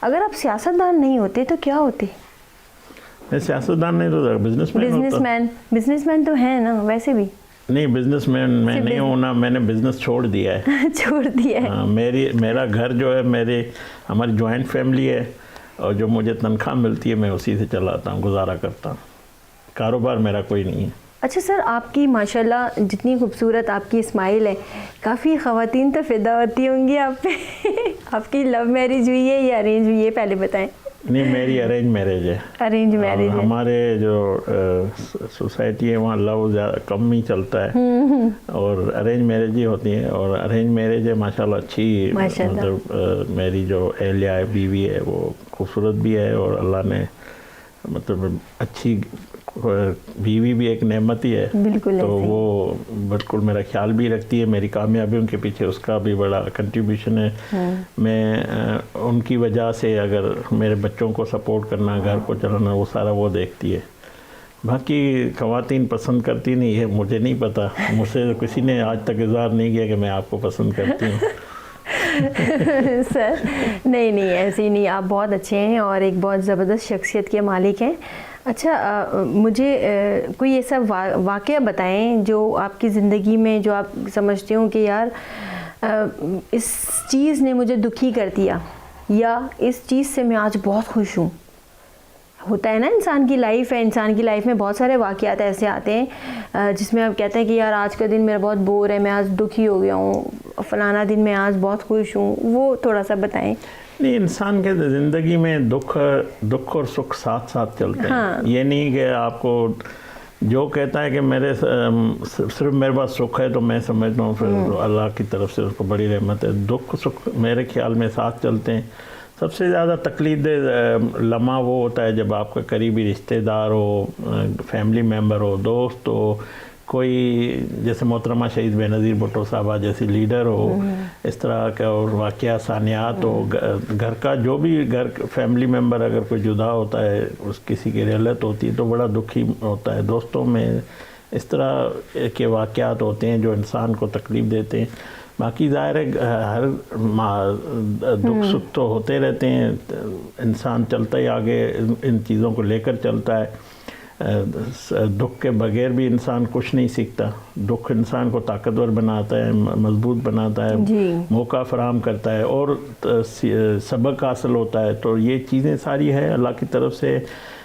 اگر آپ سیاستدان نہیں ہوتے تو کیا ہوتے؟ میں سیاستدان نہیں تو بزنس مین تو ہیں نا ویسے بھی. نہیں، بزنس مین میں نہیں ہوں نا، میں نے بزنس چھوڑ دیا ہے. چھوڑ دیا ہے. میرا گھر جو ہے ہماری جوائنٹ فیملی ہے، اور جو مجھے تنخواہ ملتی ہے میں اسی سے چلاتا ہوں، گزارا کرتا ہوں. کاروبار میرا کوئی نہیں ہے. اچھا سر، آپ کی ماشاءاللہ جتنی خوبصورت آپ کی اسمائل ہے، کافی خواتین تو فدا ہوتی ہوں گی آپ پہ. آپ کی لو میرج ہوئی ہے یا ارینج ہوئی ہے، پہلے بتائیں. نہیں، میری ارینج میرج ہے. ارینج میرج ہے. ہمارے جو سوسائٹی ہے وہاں لو زیادہ کم ہی چلتا ہے، اور ارینج میرج ہی ہوتی ہے. اور ارینج میرج ہے ماشاءاللہ اچھی. مطلب میری جو اہلیہ ہے، بیوی ہے، وہ خوبصورت بھی ہے، اور اللہ نے مطلب اچھی بیوی بھی ایک نعمت ہی ہے. بالکل. تو وہ بالکل میرا خیال بھی رکھتی ہے. میری کامیابیوں کے پیچھے اس کا بھی بڑا کنٹریبیوشن ہے. میں ان کی وجہ سے اگر میرے بچوں کو سپورٹ کرنا، گھر کو چلانا، وہ سارا وہ دیکھتی ہے. باقی خواتین پسند کرتی نہیں ہے، مجھے نہیں پتہ. مجھ سے کسی نے آج تک اظہار نہیں کیا کہ میں آپ کو پسند کرتی ہوں. سر نہیں ایسی نہیں، آپ بہت اچھے ہیں اور ایک بہت زبردست شخصیت کے مالک ہیں. اچھا، مجھے کوئی ایسا واقعہ بتائیں جو آپ کی زندگی میں جو آپ سمجھتے ہوں کہ یار اس چیز نے مجھے دکھی کر دیا، یا اس چیز سے میں آج بہت خوش ہوں. ہوتا ہے نا، انسان کی لائف ہے، انسان کی لائف میں بہت سارے واقعات ایسے آتے ہیں جس میں آپ کہتے ہیں کہ یار آج کا دن میرا بہت بور ہے، میں آج دکھی ہو گیا ہوں، فلانا دن میں آج بہت خوش ہوں. وہ تھوڑا سا بتائیں. نہیں، انسان کے زندگی میں دکھ اور سکھ ساتھ ساتھ چلتے ہیں. یہ نہیں کہ آپ کو جو کہتا ہے کہ صرف میرے پاس سکھ ہے تو میں سمجھتا ہوں پھر اللہ کی طرف سے اس کو بڑی رحمت ہے. دکھ سکھ میرے خیال میں ساتھ چلتے ہیں. سب سے زیادہ تکلیف دہ لمحہ وہ ہوتا ہے جب آپ کا قریبی رشتہ دار ہو، فیملی ممبر ہو، دوست ہو، کوئی جیسے محترمہ شہید بے نظیر بھٹو صاحبہ جیسی لیڈر ہو، اس طرح کا اور واقعہ ثانیات ہو. گھر کا جو بھی فیملی ممبر اگر کوئی جدا ہوتا ہے، اس کسی کی رحلت ہوتی ہے تو بڑا دکھی ہوتا ہے. دوستوں میں اس طرح کے واقعات ہوتے ہیں جو انسان کو تکلیف دیتے ہیں. باقی ظاہر ہے ہر دکھ سکھ تو ہوتے رہتے ہیں. انسان چلتا ہی آگے ان چیزوں کو لے کر چلتا ہے. دکھ کے بغیر بھی انسان کچھ نہیں سیکھتا. دکھ انسان کو طاقتور بناتا ہے، مضبوط بناتا ہے، موقع فراہم کرتا ہے اور سبق حاصل ہوتا ہے. تو یہ چیزیں ساری ہیں اللہ کی طرف سے.